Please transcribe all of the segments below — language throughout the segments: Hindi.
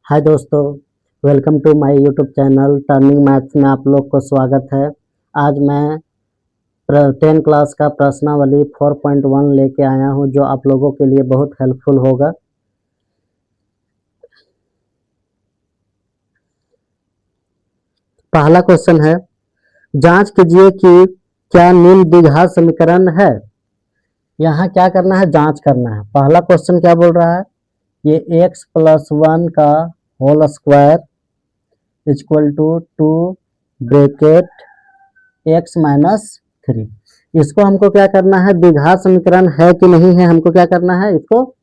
हाय दोस्तों, welcome to my YouTube channel turning maths में आप लोग को स्वागत है। आज मैं 10 क्लास का प्रश्नावली 4.1 लेके आया हूं जो आप लोगों के लिए बहुत हेल्पफुल होगा। पहला क्वेश्चन है, जांच कीजिए कि क्या निम्न द्विघात समीकरण है। यहाँ क्या करना है, जांच करना है। पहला क्वेश्चन क्या बोल रहा है, ये x+1 का whole square equal to 2 bracket x-3। इसको हमको क्या करना है, द्विघात समीकरण है कि नहीं है, हमको क्या करना है, इसको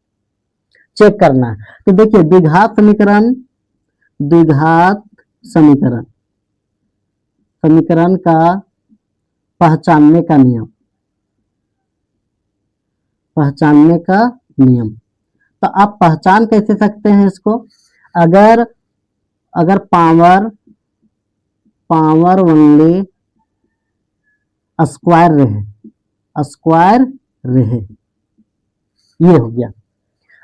चेक करना है। तो देखिए द्विघात समीकरण का पहचानने का नियम। तो आप पहचान कैसे सकते हैं इसको, अगर पावर ओनली स्क्वायर रहे, ये हो गया।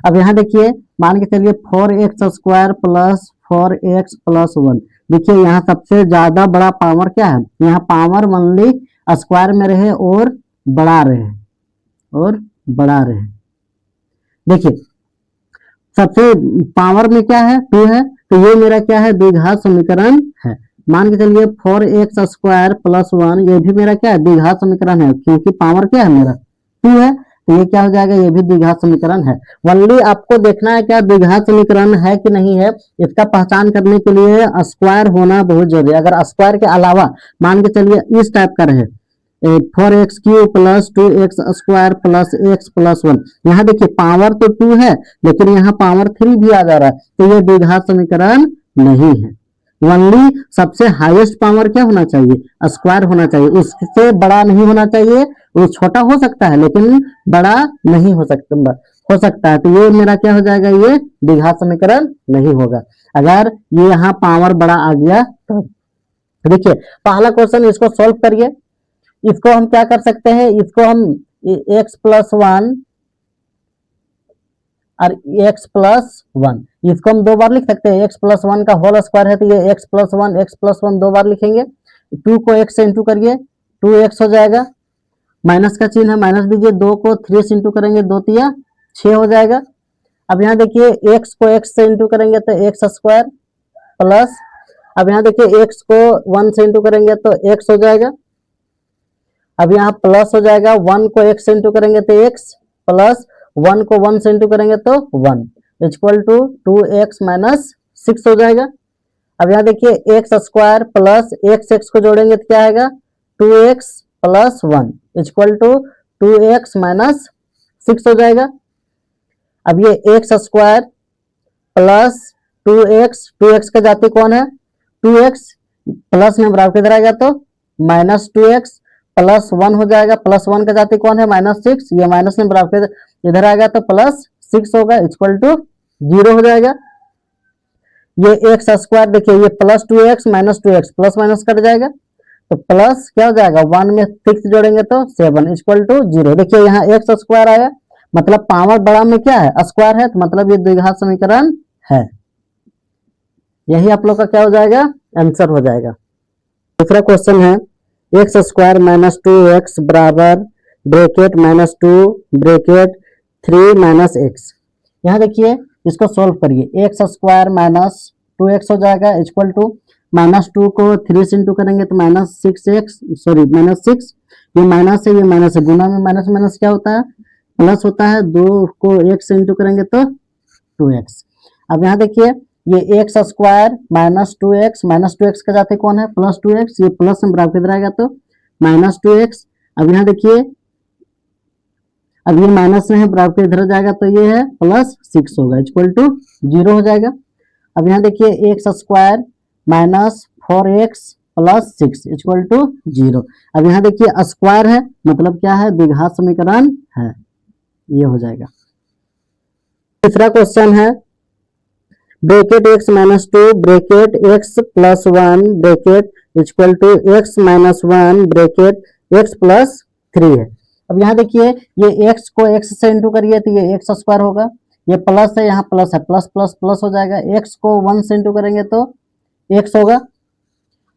अब यहाँ देखिए, मान के चलिए 4x² प्लस 4x+1। देखिए यहाँ सबसे ज्यादा बड़ा पावर क्या है, यहाँ पावर ओनली स्क्वायर में रहे और बड़ा रहे। देखिए सबसे पावर में क्या है, 2 है, तो ये मेरा क्या है, द्विघात समीकरण है। मान के चलिए 4x² प्लस 1, ये भी मेरा क्या है, द्विघात समीकरण है, क्योंकि पावर क्या है मेरा 2 है, तो ये क्या हो जाएगा, ये भी द्विघात समीकरण है। ओनली आपको देखना है क्या द्विघात समीकरण है कि नहीं है। इसका पहचान करने के लिए स्क्वायर होना बहुत जरूरी है। अगर स्क्वायर के अलावा मान के चलिए इस टाइप का रहे 4x³ plus 2x² plus x+1, यहाँ देखिए पावर तो 2 है लेकिन यहाँ पावर 3 भी आ जा रहा है, तो ये द्विघात समीकरण नहीं है। ओनली सबसे हाईएस्ट पावर क्या होना चाहिए, स्क्वायर होना चाहिए, उससे बड़ा नहीं होना चाहिए। वो छोटा हो सकता है लेकिन बड़ा नहीं हो सकता है, तो ये मेरा क्या हो जाएगा, ये द्विघात समीकरण नहीं होगा अगर ये यहाँ पावर बड़ा आ गया तो। देखिए पहला क्वेश्चन, इसको सॉल्व करिए। इसको हम क्या कर सकते हैं, इसको हम x+1 और x+1, इसको हम 2 बार लिख सकते हैं। x+1 का होल स्क्वायर है तो ये x+1 2 बार लिखेंगे। 2 को x से इंटू करिए, 2x हो जाएगा, माइनस का चिन्ह है, माइनस दीजिए, 2 को 3 से इंटू करेंगे, 2 तिया 6 हो जाएगा। अब यहाँ देखिए x को x से इंटू करेंगे तो x² प्लस, अब यहाँ देखिए x को 1 से इंटू करेंगे तो x हो जाएगा। अब यहाँ प्लस हो जाएगा, 1 को x से इंटू करेंगे तो x प्लस 1 को 1 से इंटू करेंगे तो 1 इक्वल टू 2x-6 हो जाएगा। अब यहाँ देखिए x² प्लस x को जोड़ेंगे तो क्या आएगा, 2x plus 1 equal to 2x-6 हो जाएगा। अब ये x² प्लस 2x का जाति कौन है, 2x प्लस में बराबर किधर आएगा तो -2x प्लस 1 हो जाएगा, प्लस 1 का जाति कौन है, -6, ये माइनस में बराबर इधर आएगा तो +6 होगा इक्वल टू 0 हो जाएगा। ये x² देखिए, ये plus 2x minus 2x plus minus कट जाएगा तो प्लस क्या हो जाएगा, 1 में 6 जोड़ेंगे तो 7 इक्वल टू 0। देखिए यहाँ x² आया, मतलब पावर बड़ा में क्या है, स्क्वायर है, तो मतलब ये द्विघात समीकरण है। यही आप लोग का क्या हो जाएगा, आंसर हो जाएगा। दूसरा क्वेश्चन है, x² माइनस 2x बराबर ब्रैकेट -2 ब्रैकेट 3 - x। यहाँ देखिए इसको सोल्व करिए, x² माइनस 2x हो जाएगा इक्वल टू -2 को 3 से इंटू करेंगे तो -6, ये माइनस है, ये माइनस है, गुना में माइनस माइनस क्या होता है, प्लस होता है। 2 को 1 से इंटू करेंगे तो 2x। अब यहाँ देखिए ये x² माइनस 2x का जाते कौन है, प्लस 2x, ये प्लस में बराबर किधर आएगा तो -2x। अब यहाँ देखिए, अब ये माइनस में है, बराबर इधर जाएगा तो ये है +6 होगा इक्वल टू 0 हो जाएगा। अब यहाँ देखिए x² minus 4x plus 6 equal to 0। अब यहाँ देखिए स्क्वायर है, मतलब क्या है, द्विघात समीकरण है, ये हो जाएगा। तीसरा क्वेश्चन है, bracket x-2 bracket x+1 bracket equal to x-1 bracket x+3 है। अब यहाँ देखिए ये x को x से इंटू करिए तो ये x² होगा, ये प्लस है, यहाँ प्लस है, प्लस प्लस प्लस हो जाएगा। एक्स को 1 से इंटू करेंगे तो एक्स होगा।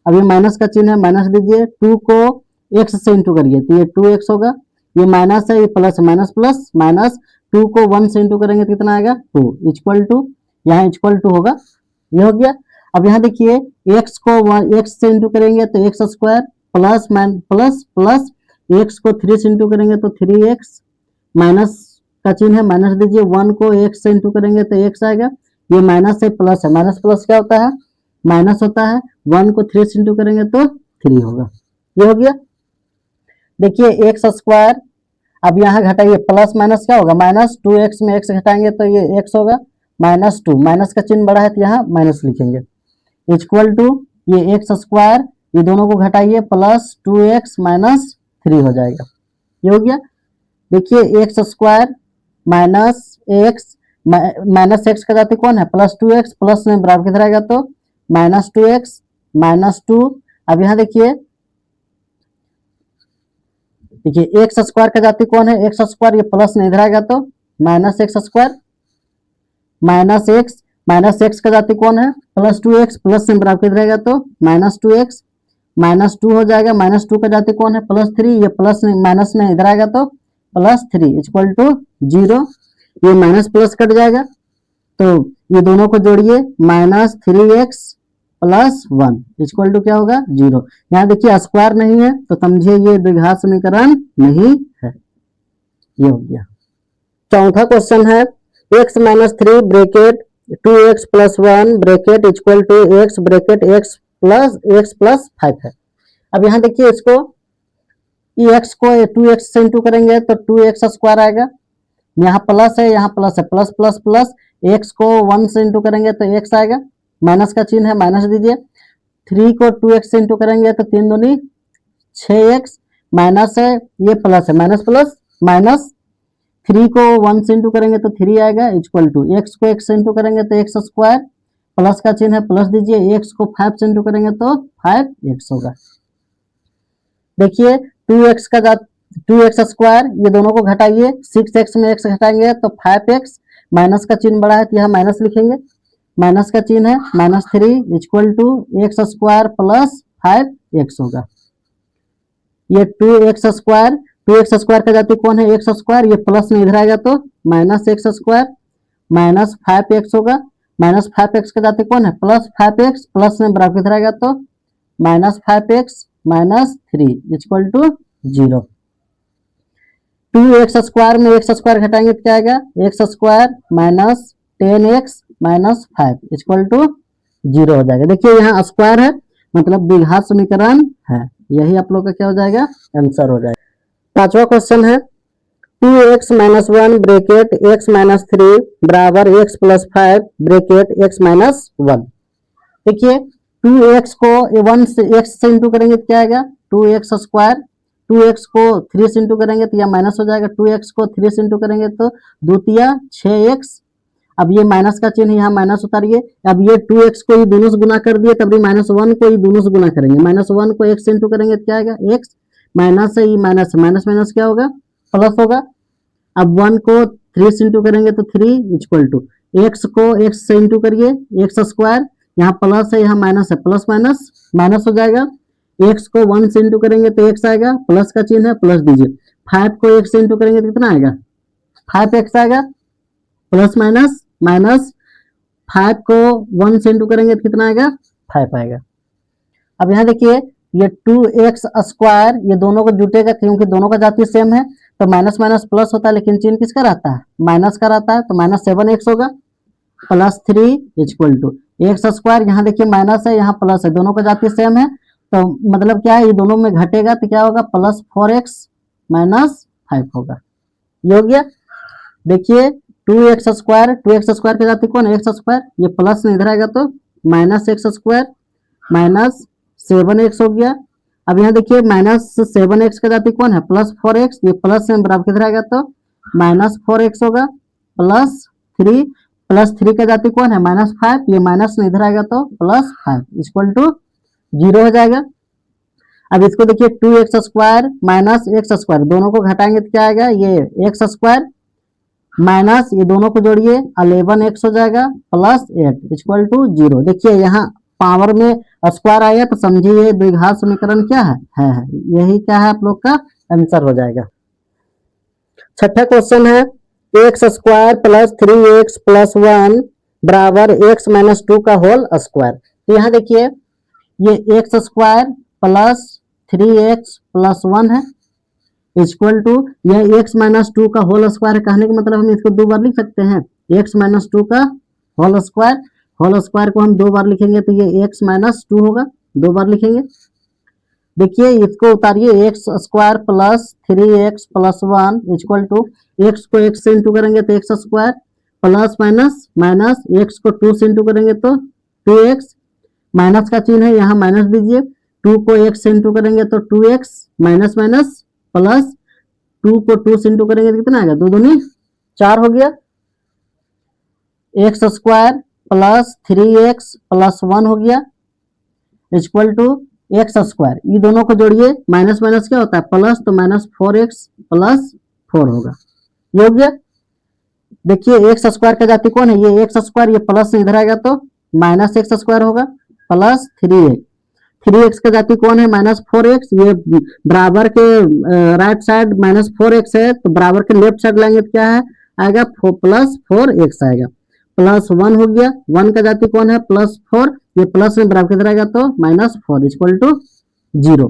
अब ये माइनस का चिन्ह है, माइनस दीजिए। 2 को एक्स से इंटू करिए तो ये 2x होगा। ये माइनस है, ये प्लस है, माइनस प्लस माइनस। 2 को 1 से इंटू करेंगे तो कितना आएगा 2 इक्वल टू, यहाँ इक्वल टू होगा, ये हो गया। अब यहाँ देखिए x को x से इंटू करेंगे तो x square plus plus plus, x को 3 से इंटू करेंगे तो 3x, माइनस का चिन्ह है, माइनस दीजिए। 1 को x से इंटू करेंगे तो x आएगा। ये माइनस है, प्लस है, माइनस प्लस क्या होता है, माइनस होता है। 1 को 3 से इंटू करेंगे तो 3 होगा, ये हो गया। देखिए एक्स स्क्वायर, अब यहाँ घटाइए, प्लस माइनस क्या होगा, माइनस। 2x में x घटाएंगे तो ये x होगा, माइनस 2, माइनस का चिन्ह बड़ा है तो यहाँ माइनस लिखेंगे, इक्वल टू ये एक्स स्क्वायर, ये दोनों को घटाइए, प्लस 2x माइनस 3 हो जाएगा, ये हो गया। देखिए x square minus x, minus x का जाति कौन है, प्लस 2x, प्लस में बराबर किधर आएगा तो माइनस 2x माइनस 2। अब यहाँ देखिए एक्स स्क्वायर का जाति कौन है, एक्स स्क्वायर, ये प्लस में इधर आएगा तो minus x square minus x का जाति कौन है, प्लस 2x, प्लस में बराबर किधर आएगा तो माइनस 2x माइनस 2 हो जाएगा। माइनस 2 का जाति कौन है, प्लस 3, ये प्लस में माइनस में इधर आएगा तो प्लस 3 इक्वल टू 0। ये माइनस प्लस कट जाएगा तो ये दोनों को जोड़िए, minus 3x plus 1 equal to क्या होगा 0। यहाँ देखिए स्क्वायर नहीं है तो समझिए ये द्विघात समीकरण नहीं है, ये हो गया। चौथा क्वेश्चन है x minus 3 bracket 2x plus 1 bracket equal to x bracket x plus 5 है। अब यहाँ देखिए इसको x को 2x से इंटू करेंगे तो 2x स्क्वायर आएगा, यहाँ प्लस है, यहाँ प्लस है, प्लस प्लस प्लस, x को 1 से इंटू करेंगे तो x आएगा, माइनस का चिन्ह है, माइनस दीजिए। 3 को 2x से इंटू करेंगे तो 3 दूनी 6x, माइनस है, ये प्लस है, माइनस प्लस माइनस। 3 को 1 से इंटू करेंगे तो 3 आएगा इक्वल टू, x को x से इंटू करेंगे तो x स्क्वायर, प्लस का चिन्ह है, प्लस दीजिए। x को 5 से इंटू करेंगे तो 5x होगा। देखिए 2x का 2x स्क्वायर, ये दोनों को घटाइए, 6x में x घटाएंगे तो 5x, माइनस का चिन्ह बड़ा है तो यहाँ माइनस लिखेंगे, माइनस का चिन्ह है, minus 3 equal to x square plus 5x होगा। ये 2x स्क्वायर का जाति कौन है, एक्स स्क्वायर, ये प्लस में इधर आएगा तो minus x square minus 5x होगा। माइनस 5x का जाति कौन है, प्लस 5x, प्लस में बराबर किधर आएगा तो minus 5x minus 3 equal to 0। 2x square में x स्क्वायर घटाएंगे तो क्या आएगा, x square minus 10x minus 5 equal to 0 हो जाएगा। देखिए यहाँ स्क्वायर है मतलब द्विघात समीकरण है, यही आप लोग का क्या हो जाएगा, आंसर हो जाएगा। पांचवा क्वेश्चन है 2x minus 1 bracket x minus 3 बराबर x plus 5 bracket x minus 1। देखिए 2x को 1 से x से इंटू करेंगे तो क्या आएगा 2x स्क्वायर, 2x को 3 से इंटू करेंगे तो यह माइनस हो जाएगा, 2x को 3 से इंटू करेंगे तो द्वितीय 6x। अब ये माइनस का चिन्ह यहाँ माइनस उतारिए। अब ये 2x को ये दोनों से गुना कर दिए, तब माइनस 1 को ये दोनों से गुना करेंगे, माइनस 1 को x से इंटू करेंगे तो क्या आएगा x, माइनस है, ये माइनस है, माइनस माइनस क्या होगा प्लस होगा। अब 1 को 3 से इंटू करेंगे तो 3 इक्वल टू, x को x से इंटू करिए, x स्क्वायर, यहाँ प्लस है, यहाँ माइनस है, प्लस माइनस माइनस हो जाएगा। x को 1 से इंटू करेंगे तो x आएगा, प्लस का चिन्ह है, प्लस दीजिए। 5 को x से इंटू करेंगे तो कितना आएगा 5x आएगा, प्लस माइनस माइनस। 5 को 1 से इंटू करेंगे तो कितना आएगा 5 आएगा। अब यहाँ देखिए ये 2x स्क्वायर, ये दोनों को जुटेगा क्योंकि दोनों का जाति सेम है तो माइनस माइनस प्लस होता है, लेकिन चिन्ह किसका रहता है, माइनस का रहता है, तो माइनस 7x होगा plus 3 equal to x square. यहाँ देखिए माइनस है, यहाँ प्लस है, दोनों का जाति सेम है तो मतलब क्या है, ये दोनों में घटेगा तो क्या होगा प्लस 4x माइनस 5 होगा, ये हो गया। देखिए 2x स्क्वायर की जाति कौन है, एक्स स्क्वायर, ये प्लस में इधर आएगा तो minus x square minus 7x हो गया। अब यहाँ देखिए माइनस 7x का जाति कौन है, प्लस 4x, ये प्लस में बराबर किधर आएगा तो माइनस 4x होगा, प्लस 3 का जाति कौन है, माइनस 5, ये माइनस में इधर आएगा तो प्लस 5 इक्वल टू 0 हो जाएगा। अब इसको देखिए 2x square minus x square, दोनों को घटाएंगे तो क्या आएगा, ये एक्स स्क्वायर माइनस ये दोनों को जोड़िए 11x हो जाएगा प्लस 8 इक्वल टू 0। देखिए यहाँ पावर में स्क्वायर आया तो समझिए द्विघात समीकरण क्या है यही क्या है आप लोग का आंसर हो जाएगा। छठा क्वेश्चन है x square plus 3x plus 1 बराबर एक्स माइनस 2 का होल स्क्वायर। तो यहाँ देखिए ये x square plus 3x plus 1 है इक्वल टू यह x माइनस 2 का होल स्क्वायर है। कहने का मतलब हम इसको दो बार लिख सकते हैं x माइनस 2 का होल स्क्वायर को हम दो बार लिखेंगे तो ये x माइनस 2 होगा, दो बार लिखेंगे। देखिए इसको उतारिए x square plus 3x plus 1 equal to x को x से इंटू करेंगे तो x square plus minus minus x को 2 से इंटू करेंगे तो 2x माइनस का चिन्ह है यहाँ माइनस दीजिए, 2 को x से इंटू करेंगे तो 2x माइनस माइनस प्लस 2 को 2 से इंटू करेंगे तो कितना आएगा 2 दूनी 4 हो गया। X square plus 3x plus 1 हो गया इक्वल टू एक्स स्क्वायर, ये दोनों को जोड़िए माइनस माइनस क्या होता है प्लस तो माइनस 4x प्लस 4 होगा ये हो गया। देखिए एक्स स्क्वायर का जाति कौन है ये एक्स स्क्वायर, ये प्लस से इधर आएगा तो माइनस एक्स स्क्वायर होगा प्लस 3x का जाति कौन है माइनस 4x, ये बराबर के राइट साइड माइनस 4x है तो बराबर के लेफ्ट साइड लाएंगे तो क्या है आएगा प्लस 4x आएगा प्लस 1 हो गया। 1 का जाति कौन है प्लस 4, ये प्लस में बराबर किधर आएगा तो minus 4 equal to 0।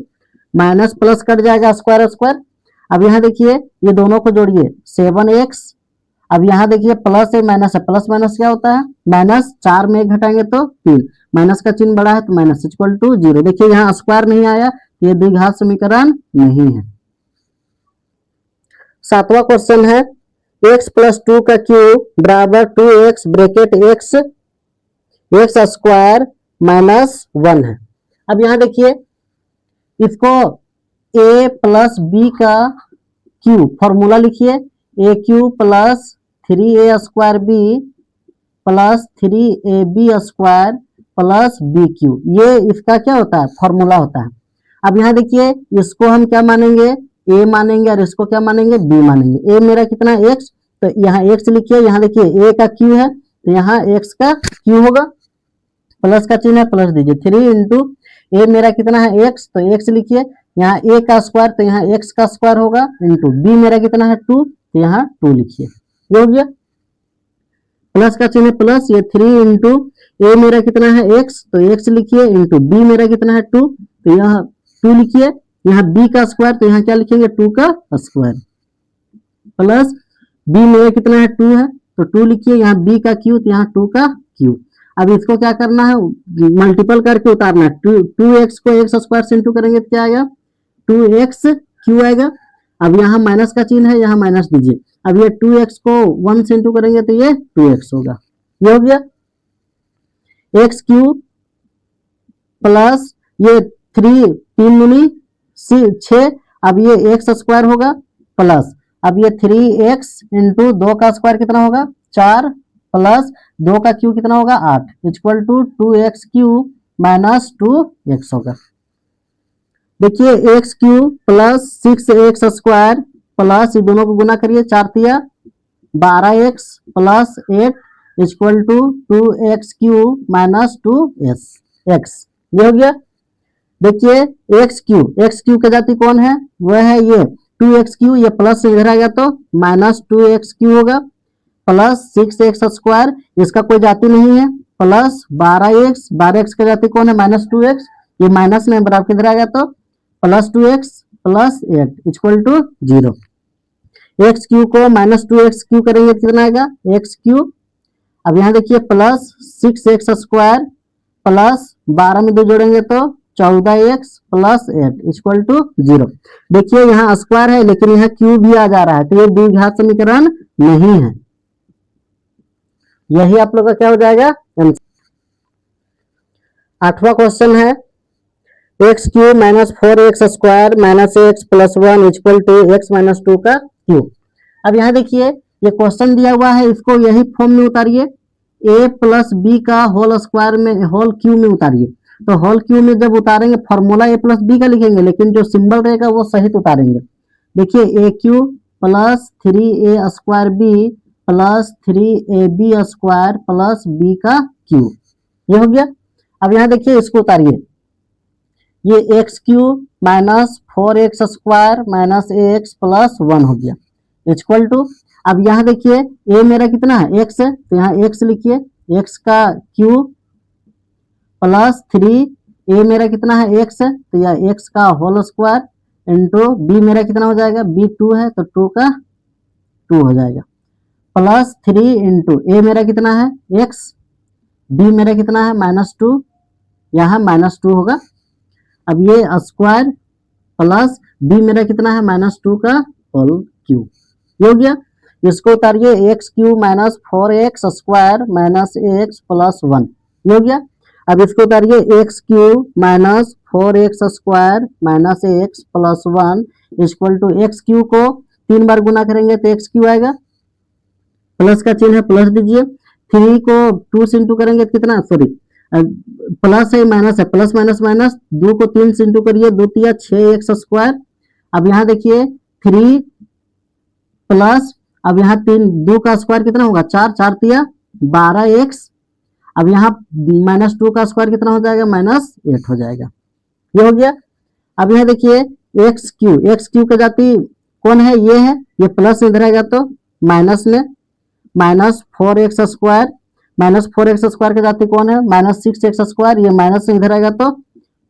Minus plus कट जाएगा स्क्वायर स्क्वायर। अब यहाँ देखिए ये दोनों को जोड़िए 7x, अब यहाँ देखिए प्लस है माइनस है, प्लस माइनस क्या होता है माइनस, 4 में 1 घटाएंगे तो 3, माइनस का चिन्ह बड़ा है तो माइनस इक्वल टू 0। देखिए यहाँ स्क्वायर नहीं आया, ये द्विघात समीकरण नहीं है। सातवां क्वेश्चन है x प्लस 2 का क्यूब बराबर 2x bracket x square minus 1 है। अब यहाँ देखिए इसको a प्लस b का क्यूब फॉर्मूला लिखिए a cube plus 3a square b plus 3ab square plus b cube, ये इसका क्या होता है फॉर्मूला होता है। अब यहाँ देखिए इसको हम क्या मानेंगे a मानेंगे और इसको क्या मानेंगे b मानेंगे। a मेरा कितना है x, तो यहाँ x लिखिए, यहाँ देखिए a का q है तो यहाँ x का q होगा, प्लस का चिन्ह है प्लस दीजिए 3 इंटू a मेरा कितना है x, तो x लिखिए, यहाँ a का स्क्वायर तो यहाँ x का स्क्वायर होगा इंटू b मेरा कितना है 2 तो यहाँ 2 लिखिए, ये हो गया। प्लस का चिन्ह प्लस, ये 3 इंटू a मेरा कितना है x तो x लिखिए इंटू b मेरा कितना है 2 तो यहाँ 2 लिखिए, यहाँ b का स्क्वायर तो यहाँ क्या लिखेंगे 2 का स्क्वायर प्लस b मेरा कितना है 2 है तो 2 लिखिए, यहाँ b का q तो यहाँ 2 का q। अब इसको क्या करना है मल्टीपल करके उतारना है, 2x को x स्क्वायर से इंटू करेंगे तो क्या आएगा 2x q आएगा। अब यहाँ माइनस का चिन्ह है यहाँ माइनस दीजिए, अब ये 2x को 1 से इंटू करेंगे तो ये 2x होगा, ये हो गया x क्यूब प्लस ये 3 दूनी 6, अब ये x स्क्वायर होगा प्लस अब ये 3x इंटू 2 का स्क्वायर कितना होगा 4 प्लस 2 का क्यू कितना होगा 8 equal to 2x cube minus 2x होगा। देखिए x cube plus 6x square plus ये दोनों को गुना करिए 4 तिया 12x plus 8 equal to 2x cube minus 2x, ये हो गया। देखिए x क्यूब का जाति कौन है वह है ये 2x क्यूब, ये प्लस से इधर आ गया तो माइनस 2x क्यूब होगा प्लस 6x स्क्वायर, इसका कोई जाति नहीं है प्लस 12x का जाति कौन है माइनस 2x, ये माइनस में बराबर किधर आ गया तो plus 2x plus 8 equal to 0। x cube को माइनस 2x क्यूब करेंगे तो कितना आएगा x क्यूब। अब यहाँ देखिए प्लस 6x स्क्वायर प्लस 12 में 2 जोड़ेंगे तो 14x प्लस 8 इक्वल टू 0। देखिए यहाँ स्क्वायर है लेकिन यहाँ क्यूब भी आ जा रहा है तो ये द्विघात समीकरण नहीं है, यही आप लोग का क्या हो जाएगा आंसर। 8वां क्वेश्चन है x cube minus 4x square minus x plus 1 equal to x minus 2 का क्यूब। अब यहाँ देखिए ये क्वेश्चन दिया हुआ है, इसको यही फॉर्म में उतारिए a प्लस b का होल स्क्वायर में होल क्यूब में उतारिए। तो होल क्यूब में जब उतारेंगे फॉर्मूला a प्लस b का लिखेंगे लेकिन जो सिंबल रहेगा वो सहित उतारेंगे। देखिए a cube plus 3a square b plus 3ab² plus b का क्यूब, ये हो गया। अब यहाँ देखिए इसको उतारिए, ये x³ minus 4x² minus ax plus 1 हो गया इक्वल टू। अब यहाँ देखिए a मेरा कितना है x है, तो यहाँ x लिखिए, x का क्यूब प्लस 3 a मेरा कितना है x है, तो यह x का होल स्क्वायर इंटू b मेरा कितना हो जाएगा, b 2 है तो 2 का 2 हो जाएगा, प्लस 3 इंटू a मेरा कितना है x, b मेरा कितना है -2, यहाँ -2 होगा। अब ये स्क्वायर प्लस b मेरा कितना है -2 का होल क्यूब, ये हो गया। इसको उतारिए, x³ minus 4x² minus ax plus 1, ये हो गया। अब इसको उतारिए, x³ minus 4x² minus ax plus 1 equal to x³ को 3 बार गुना करेंगे तो x³ आएगा, प्लस का चिन्ह है प्लस दीजिए, 3 को 2 से इंटू करेंगे तो कितना, सॉरी प्लस है माइनस है, प्लस माइनस माइनस, 2 को 3 से इंटू करिए, 2 तिया 6x²। अब यहाँ देखिए 3 प्लस, अब यहाँ 3 2 का स्क्वायर कितना होगा 4, 4 तिया 12x। अब यहाँ -2 का स्क्वायर कितना हो जाएगा, -8 हो जाएगा, ये हो गया। अब यहाँ देखिए x³ का जाति कौन है, ये है, ये प्लस इधर आएगा तो माइनस में -4x², -4x² का जाति कौन है, -6x², ये माइनस इधर आएगा तो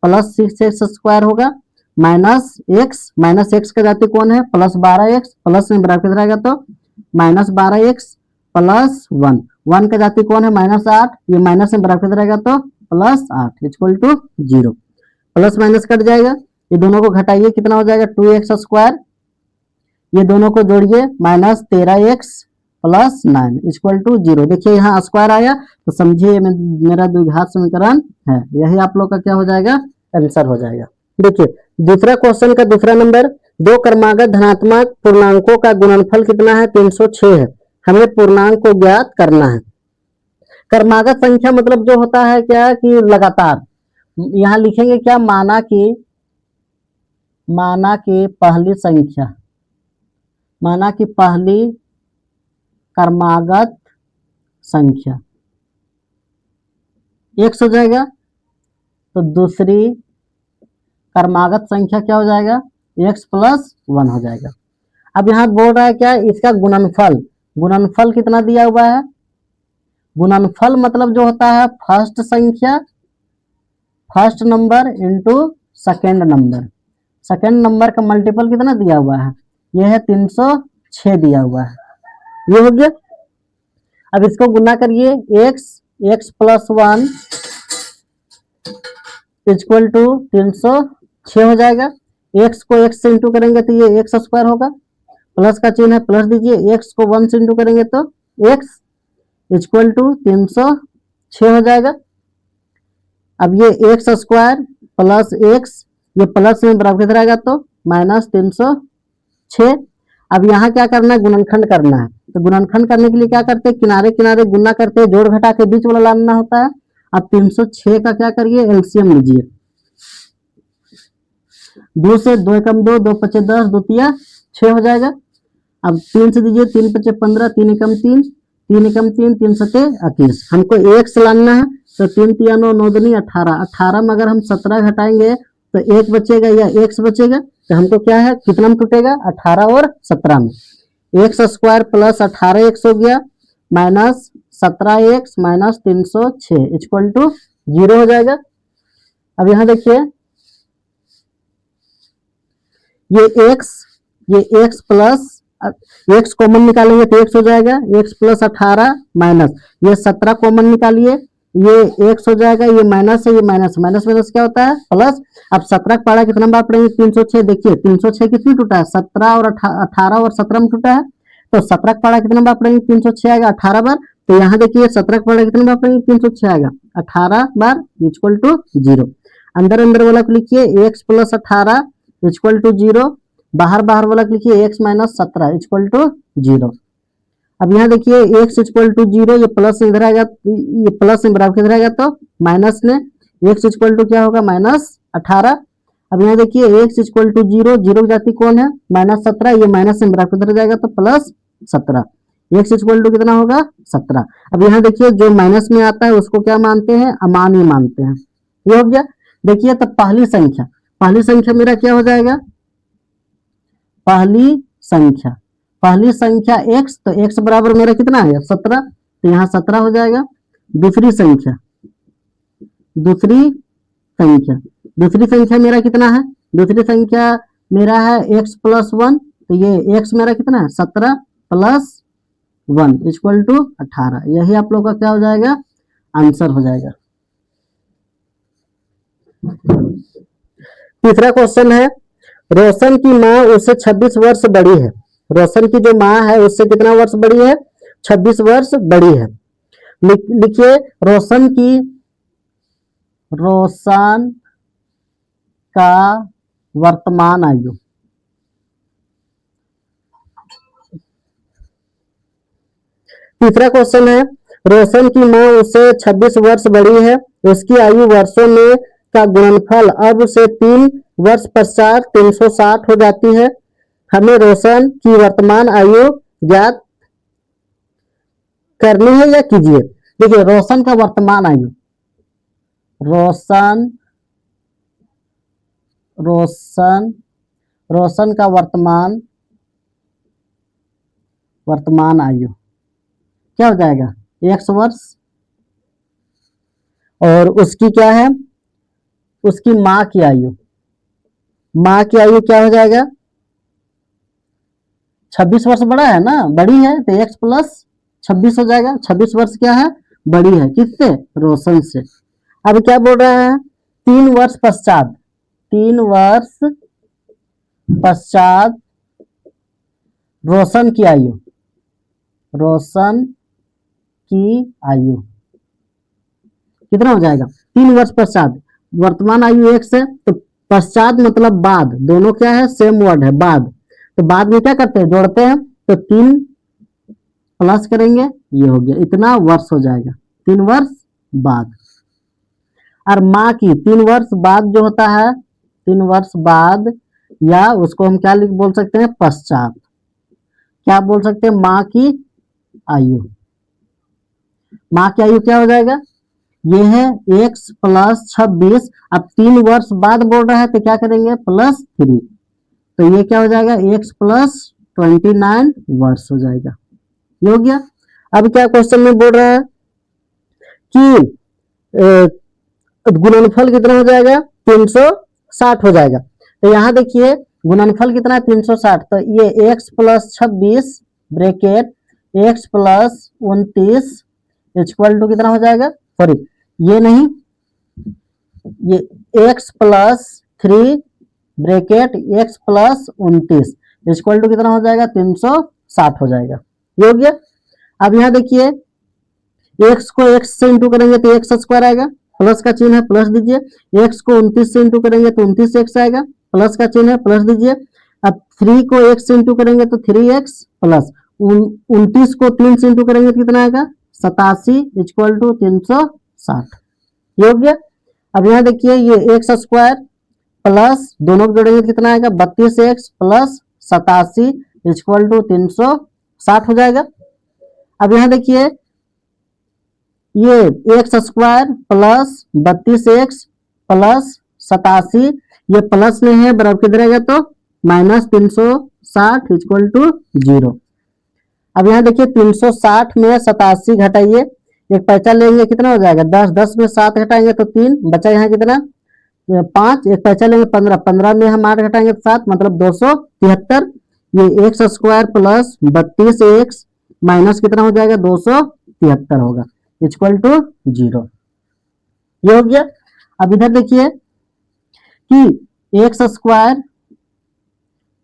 प्लस 6x² होगा, -x का जाति कौन है, +12x, प्लस में ब्रैकेट इधर आएगा तो -12x प्लस 1, 1 का जाति कौन है, -8, ये माइनस में ब्रैकेट इधर आएगा तो +8 इक्वल टू 0, प्लस माइनस कट जाएगा, ये दोनों को घटाइए, कितना हो जाएगा 2x², ये दोनों को जोड़िए -13x प्लस 9 इक्वल टू 0। देखिए यहाँ स्क्वायर आया तो समझिए मेरा द्विघात समीकरण है, यही आप लोग का क्या हो जाएगा, आंसर हो जाएगा। देखिए दूसरा क्वेश्चन का दूसरा नंबर, दो क्रमागत धनात्मक पूर्णांकों का गुणनफल कितना है, 306 है, हमें पूर्णांक को ज्ञात करना है। क्रमागत संख्या मतलब जो होता है क्या कि लगातार, यहाँ लिखेंगे क्या, माना कि पहली संख्या, माना कि पहली क्रमागत संख्या x हो जाएगा, तो दूसरी क्रमागत संख्या क्या हो जाएगा, x प्लस 1 हो जाएगा। अब यहाँ बोल रहा है क्या, इसका गुणनफल, गुणनफल कितना दिया हुआ है, गुणनफल मतलब जो होता है फर्स्ट संख्या, first number into second number, second number का मल्टीपल कितना दिया हुआ है, यह है 306 दिया हुआ है, ये हो गया। अब इसको गुना करिए, x प्लस 1 इक्वल टू 306 हो जाएगा, x को x से इंटू करेंगे तो ये x² होगा, प्लस का चिन्ह है प्लस दीजिए, x को 1 से इंटू करेंगे तो x इक्वल टू 306 हो जाएगा। अब ये x² प्लस x, ये प्लस में बराबर किधर आएगा तो -306। अब यहाँ क्या करना है, गुणनखंड करना है, तो गुणनखंड करने के लिए क्या करते हैं, किनारे किनारे गुना करते हैं, जोड़ घटा के बीच वाला लाना होता है। अब 306 का क्या करिए, एलसीएम लीजिए, 2 से 2 एकम 2, 2 पचे 10, 2 तिया 6 हो जाएगा। अब 3 से दीजिए, 3 पचे 15, 3 एकम 3, 3 एकम 3, 3 सते 21, हमको x लाना है, तो 3 तिया 9, 9 दूनी 18, 18 में अगर हम 17 घटाएंगे तो 1 बचेगा या x बचेगा, तो हमको क्या है, कितना में टूटेगा, 18 और 17 में, x² प्लस 18x हो गया minus 17x minus 306 equal to 0 हो जाएगा। अब यहाँ देखिए ये x प्लस x कॉमन निकालेंगे तो x हो जाएगा, x प्लस 18 माइनस ये 17 कॉमन निकालिए, ये x हो जाएगा, ये माइनस है, ये माइनस, माइनस माइनस क्या होता है प्लस। अब 17 का पढ़ा कितना बार पढ़ेंगे, 306, देखिए 306 कितनी टूटा है, 17 और 18 और 17 में टूटा है, तो 17 का पढ़ा कितना बार पढ़ेंगे, 306 आएगा 18 बार, तो यहाँ देखिए 17 का पढ़ा कितना बार पढ़ेंगे, 306 आएगा 18 बार इक्वल टू 0। अंदर अंदर वाला को लिखिए x प्लस 18 इक्वल टू 0, बाहर बाहर वाला लिखिए x माइनस 17 इक्वल टू 0। अब यहाँ देखिए x इक्वल टू 0, ये प्लस इधर आएगा, ये प्लस में बराबर किधर आएगा तो माइनस में, x इक्वल टू क्या होगा -18। अब यहाँ देखिए x इक्वल टू 0, 0 की जाति कौन है -17, ये माइनस में बराबर किधर जाएगा तो +17, x इक्वल टू कितना होगा 17। अब यहाँ देखिए जो माइनस में आता है उसको क्या मानते हैं, अमान्य मानते हैं। ये हो गया। देखिए तब पहली संख्या मेरा क्या हो जाएगा, पहली संख्या x, तो x बराबर मेरा कितना है 17, तो यहाँ 17 हो जाएगा। दूसरी संख्या मेरा कितना है, दूसरी संख्या मेरा है x प्लस 1, तो ये x मेरा कितना है 17 प्लस 1 इक्वल टू 18। यही आप लोग का क्या हो जाएगा, आंसर हो जाएगा। तीसरा क्वेश्चन है, रोशन की माँ उससे 26 वर्ष बड़ी है। रोशन की जो माँ है उससे कितना वर्ष बड़ी है, 26 वर्ष बड़ी है। लिखिए रोशन का वर्तमान आयु। तीसरा क्वेश्चन है, रोशन की माँ उससे 26 वर्ष बड़ी है, उसकी आयु वर्षों में का गुणनफल अब से 3 वर्ष पश्चात 360 हो जाती है। हमें रोशन की वर्तमान आयु ज्ञात करनी है या कीजिए। देखिए रोशन का वर्तमान आयु, रोशन का वर्तमान आयु क्या हो जाएगा, 100 वर्ष। और उसकी क्या है, उसकी माँ की आयु क्या हो जाएगा, 26 वर्ष बड़ा है ना, बड़ी है, तो x प्लस 26 हो जाएगा। 26 वर्ष क्या है, बड़ी है, किससे, रोशन से। अब क्या बोल रहा है, 3 वर्ष पश्चात रोशन की आयु कितना हो जाएगा, 3 वर्ष पश्चात। वर्तमान आयु x है, तो पश्चात मतलब बाद, दोनों क्या है, सेम वर्ड है, बाद। तो बाद में क्या करते हैं, जोड़ते हैं, तो 3 प्लस करेंगे, ये हो गया, इतना वर्ष हो जाएगा, 3 वर्ष बाद। और माँ की 3 वर्ष बाद जो होता है, 3 वर्ष बाद, या उसको हम क्या बोल सकते हैं, पश्चात। क्या बोल सकते हैं, माँ की आयु क्या हो जाएगा, ये है x प्लस 26। अब 3 वर्ष बाद बोल रहा है तो क्या करेंगे, प्लस 3, तो ये क्या हो जाएगा, x प्लस 29 वर्ष हो जाएगा। ये हो गया। अब क्या क्वेश्चन में बोल रहा है कि गुणनफल कितना हो जाएगा, 360 हो जाएगा। तो यहाँ देखिए गुणनफल कितना है, 360, तो ये x plus 26 bracket x plus 29 equal to कितना हो जाएगा, सॉरी ये नहीं, ये x plus 3 bracket x plus 29 equal to कितना हो जाएगा, 360 हो जाएगा। ये हो गया। अब यहाँ देखिए x को x से इंटू करेंगे तो x स्क्वायर आएगा, प्लस का चिन्ह है, प्लस दीजिए। x को 29 से इंटू करेंगे तो 29x आएगा, प्लस का चिन्ह है, प्लस दीजिए। अब 3 को x से इंटू करेंगे तो 3x प्लस 29 को 3 से इंटू करेंगे तो कितना आएगा, 87 इक्वल टू 360। ये हो गया। अब यहाँ देखिए ये एक्स स्क्वायर प्लस दोनों को जोड़ेंगे कितना आएगा, 32x प्लस 87 इक्वल टू 360 हो जाएगा। अब यहाँ देखिए ये x square plus 32x plus 87, ये प्लस में है, बराबर किधर रहेगा, तो माइनस 360 इक्वल टू 0। अब यहाँ देखिए 360 में 87 घटाइए, एक पैसा लेंगे कितना हो जाएगा, 10, 10 में 7 घटाएंगे तो 3 बचा, यहाँ कितना 5, एक पैसा लेंगे 15, 15 में हम 8 घटाएंगे तो 7, मतलब 273। ये x square plus 32x minus कितना हो जाएगा, 273 होगा इक्वल टू 0। ये हो गया। अब इधर देखिए कि x square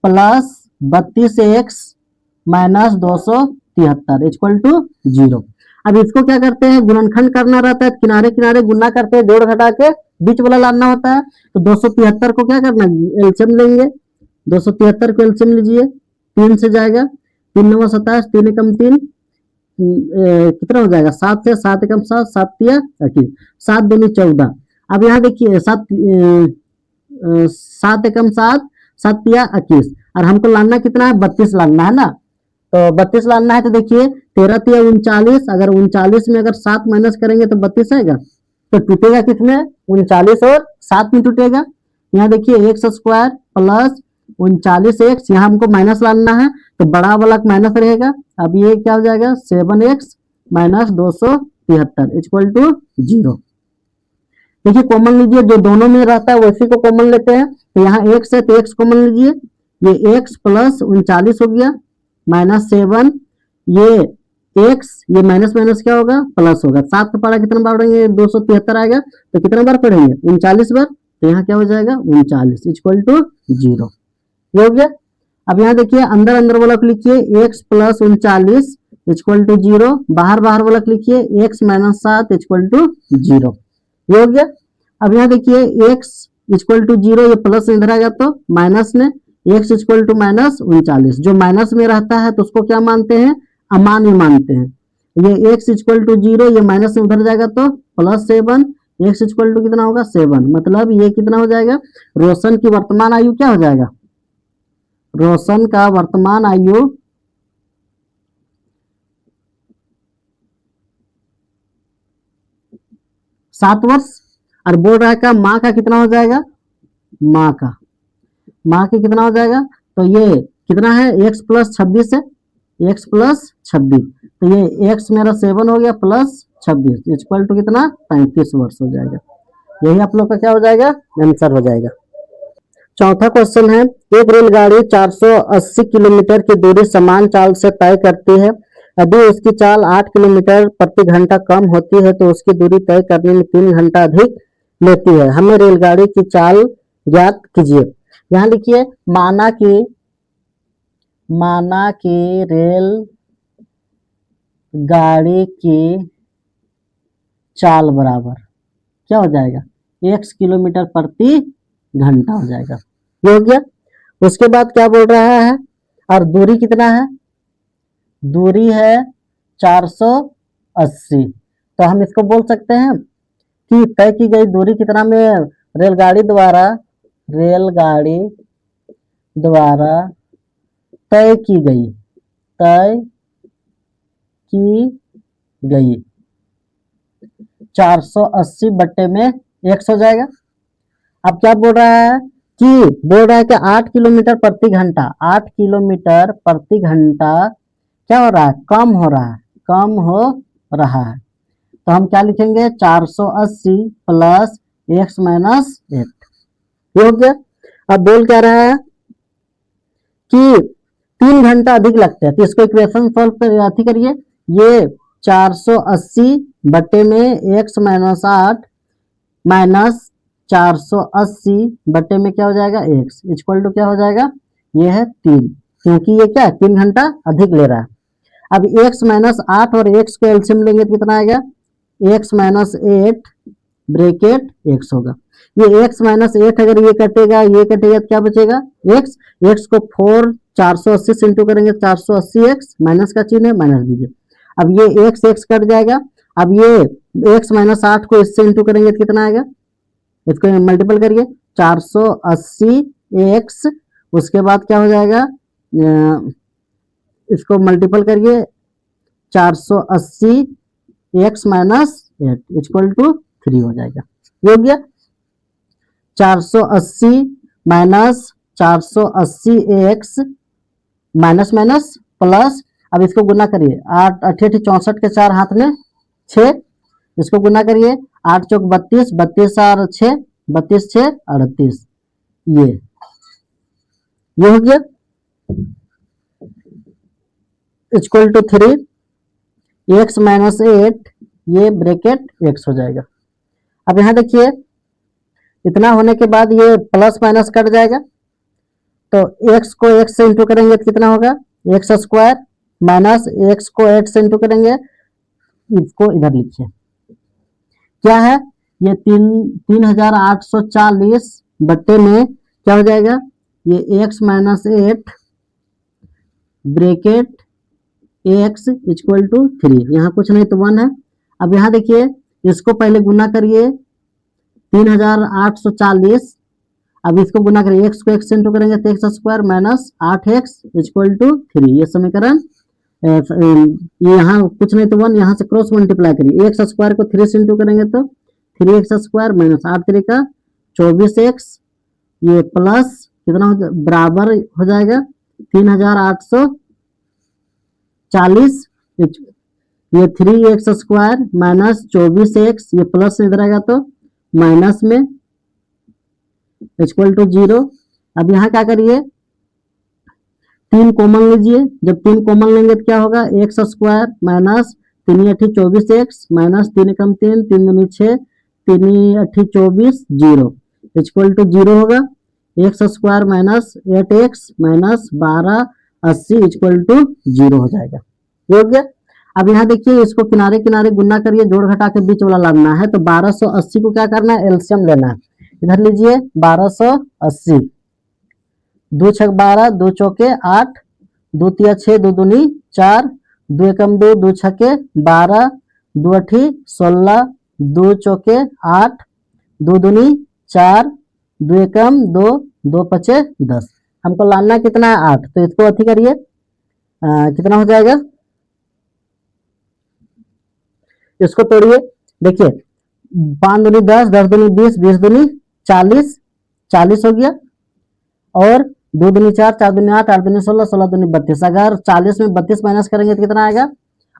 plus 32x minus 273 equal to 0। अब इसको क्या करते हैं, गुणनखंड करना रहता है, किनारे किनारे गुना करते हैं, जोड़ घटा के बीच वाला लाना होता है। तो 273 को क्या करना, एलसीएम लेंगे, 273 को एलसीएम लीजिए, 3 से जाएगा, 3 9 27, 3 एकम 3, कितना हो जाएगा, 7 से, 7 एकम 7, 7 तिया 21, 7 दूनी 14। अब यहाँ देखिए 7 एकम 7, 7 तिया 21, और हमको लाना कितना है, 32 लाना है ना। तो 32 लाना है तो देखिए 13 तिया 39, अगर 39 में अगर 7 माइनस करेंगे तो 32 आएगा। तो टूटेगा कितने, 39 और 7 में टूटेगा। यहाँ देखिए एक्स स्क्वायर प्लस 39x, यहाँ हमको माइनस लाना है तो बड़ा वाला माइनस रहेगा। अब ये क्या हो जाएगा 7x माइनस 273 इक्वल टू 0। देखिए कॉमन लीजिए, जो दोनों में रहता है वैसे को कॉमन लेते हैं। तो यहाँ x है तो x कॉमन लीजिए, ये x प्लस 39 हो गया माइनस 7, ये x, ये माइनस माइनस क्या होगा प्लस होगा। 7 का पढ़ा कितना बार पढ़ेंगे 273 आएगा, तो कितना बार पढ़ेंगे 39 बार, तो यहाँ क्या हो जाएगा 39 इक्वल टू 0। ये हो गया। अब यहाँ देखिए अंदर अंदर वाला लिखिए x प्लस 39 इक्वल टू 0, बाहर बाहर वाला लिखिए x माइनस 7 इक्वल टू 0। ये हो गया। अब यहाँ देखिए x इक्वल टू 0, ये प्लस इधर आएगा तो माइनस में x इक्वल टू माइनस 39, जो माइनस में रहता है तो उसको क्या मानते हैं अमान्य मानते हैं। ये x इक्वल टू 0, ये माइनस में उधर जाएगा तो प्लस 7, x इक्वल टू कितना होगा 7, मतलब ये कितना हो जाएगा, रोशन की वर्तमान आयु क्या हो जाएगा, रोशन का वर्तमान आयु 7 वर्ष। और बोल रहा है का माँ का कितना हो जाएगा, माँ के कितना हो जाएगा, तो ये कितना है x प्लस 26 है, x प्लस 26, तो ये x मेरा 7 हो गया प्लस 26 इक्वल टू कितना 35 वर्ष हो जाएगा। यही आप लोग का क्या हो जाएगा आंसर हो जाएगा। चौथा क्वेश्चन है, एक रेलगाड़ी 480 किलोमीटर की दूरी समान चाल से तय करती है। यदि उसकी चाल 8 किलोमीटर प्रति घंटा कम होती है तो उसकी दूरी तय करने में 3 घंटा अधिक लेती है। हमें रेलगाड़ी की चाल ज्ञात कीजिए। यहाँ लिखिए माना कि रेल गाड़ी की चाल बराबर क्या हो जाएगा x किलोमीटर प्रति घंटा हो जाएगा। ये हो गया। उसके बाद क्या बोल रहा है, और दूरी कितना है, दूरी है 480, तो हम इसको बोल सकते हैं कि तय की गई दूरी कितना में रेलगाड़ी द्वारा तय की गई 480 बट्टे में x हो जाएगा। अब क्या बोल रहा है कि 8 किलोमीटर प्रति घंटा, 8 किलोमीटर प्रति घंटा क्या हो रहा है, कम हो रहा है। तो हम क्या लिखेंगे 480 प्लस x माइनस 8। ये हो गया। अब बोल क्या रहा है कि 3 घंटा अधिक लगते हैं, तो इसको इक्वेशन सॉल्व कर करिए। ये 480 बटे में x माइनस 8 माइनस 480 बटे में क्या हो जाएगा x इक्वल टू क्या हो जाएगा, ये है 3, क्योंकि ये क्या है 3 घंटा अधिक ले रहा है। अब x माइनस 8 और x को एलसीएम लेंगे तो कितना आएगा, x माइनस 8 ब्रैकेट x होगा। ये x माइनस 8 अगर ये कटेगा तो क्या बचेगा x को 480 से इंटू करेंगे 480x, माइनस का चिन्ह है माइनस दीजिए। अब ये x कट जाएगा। अब ये x माइनस 8 को इससे इंटू करेंगे तो कितना आएगा, इसको मल्टीपल करिए 480x, उसके बाद क्या हो जाएगा, इसको मल्टीपल करिए 480x माइनस 8 इक्वल टू 3 हो जाएगा। ये हो गया 480 minus 480x minus minus plus, अब इसको गुना करिए 8 8 64 के 4 हाथ में 6, इसको गुना करिए 8 चौक 32, 32 और 6 32 6 38, ये हो गया इक्वल टू 3 x माइनस 8, ये ब्रैकेट x हो जाएगा। अब यहाँ देखिए इतना होने के बाद ये प्लस माइनस कट जाएगा, तो x को x से इंटू करेंगे तो कितना होगा x स्क्वायर माइनस x को 8 से इंटू करेंगे, इसको इधर लिखिए क्या है, ये 3840 बट्टे में क्या हो जाएगा, ये x minus 8 bracket x equal to 3, यहाँ कुछ नहीं तो 1 है। अब यहाँ देखिए इसको पहले गुना करिए 3840, अब इसको गुना करिए x को x से इंटू करेंगे तो x square minus 8x equal to 3, ये समीकरण ये यहाँ कुछ नहीं तो 1, यहाँ से क्रॉस मल्टीप्लाई करिए, एक्स स्क्वायर को 3 से इंटू करेंगे तो 3x स्क्वायर माइनस 8 3 का 24x, ये प्लस कितना बराबर हो जाएगा 3840, ये 3x स्क्वायर माइनस 24x, ये प्लस इधर आएगा तो माइनस में इक्वल टू 0। अब यहाँ क्या करिए, 3 कॉमन लीजिए, जब 3 कॉमन लेंगे तो क्या होगा, x square minus 3 8 24x minus 3 कम 3 3 दूनी 6 3 8 24 0 इक्वल टू 0 होगा। X square minus 8x minus 12 80 equal to 0 हो जाएगा। ये हो गया। अब यहाँ देखिए, इसको किनारे किनारे गुना करिए, जोड़ घटा के बीच वाला लाना है, तो 1280 को क्या करना है, एलसीएम लेना है। इधर लीजिए 1280, 2 छक 12, 2 चौके 8, 2 तिया 6, 2 दूनी 4, 2 एकम 2, 2 छके 12, 2 अठी 16, 2 चौके 8, 2 दूनी 4, 2 एकम 2, 2 पचे 10। हमको लाना कितना है 8, तो इसको अथी करिए, कितना हो जाएगा, इसको तोड़िए। देखिए 5 दूनी 10, 10 दूनी 20, 20 दूनी 40, 40 हो गया, और 2 दूनी 4, 4 दूनी 8, 8 दूनी 16, 16 दूनी 32। अगर 40 में 32 माइनस करेंगे तो कितना आएगा,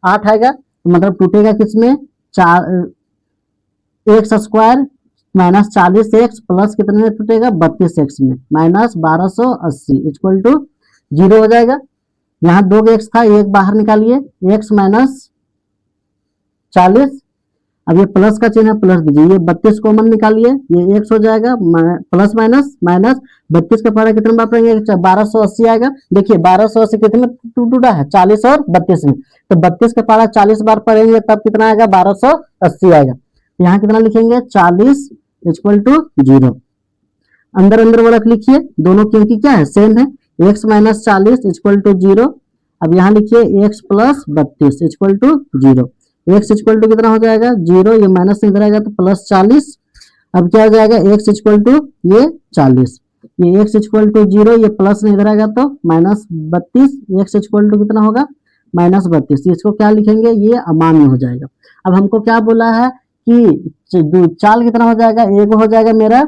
8 आएगा। तो मतलब टूटेगा किसमें, 4x square minus 40x plus कितने में टूटेगा, 32x में, माइनस 1280 इक्वल टू 0 हो जाएगा। यहाँ 2x था, एक बाहर निकालिए, x माइनस 40, अब ये प्लस का चिन्ह प्लस दीजिए, ये 32 कॉमन निकालिए, ये x हो जाएगा, प्लस माइनस माइनस 32 का पढ़ा कितने बार पढ़ेंगे, 1280 आएगा। देखिए 1280 कितने टूटा है, 40 और 32 में, तो 32 का पढ़ा 40 बार पढ़ेंगे तब कितना आएगा, 1280 आएगा। यहाँ कितना लिखेंगे, 40 इक्वल टू 0। अंदर अंदर वाला लिखिए, दोनों क्योंकि क्या है, सेम है, x माइनस 40 इक्वल टू 0। अब यहाँ लिखिए x plus 32 equal to 0। x equal to कितना हो जाएगा, 0, ये माइनस इधर आएगा तो प्लस 40। अब क्या हो जाएगा, x इक्वल टू ये 40, ये x इक्वल टू 0, ये प्लस इधर आएगा तो माइनस 32, x इक्वल टू कितना होगा, माइनस 32। इसको क्या लिखेंगे, ये अमान्य हो जाएगा। अब हमको क्या बोला है कि चाल कितना हो जाएगा, एक हो जाएगा मेरा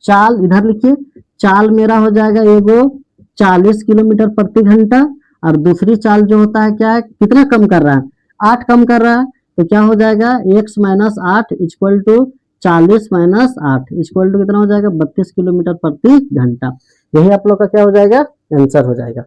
चाल, इधर लिखिए, चाल मेरा हो जाएगा एगो 40 किलोमीटर प्रति घंटा, और दूसरी चाल जो होता है क्या है, कितना कम कर रहा है, 8 कम कर रहा है, तो क्या हो जाएगा, x minus 8 equal to 40 minus 8 equal to कितना हो जाएगा, 32 किलोमीटर प्रति घंटा। यही आप लोग का क्या हो जाएगा, आंसर हो जाएगा।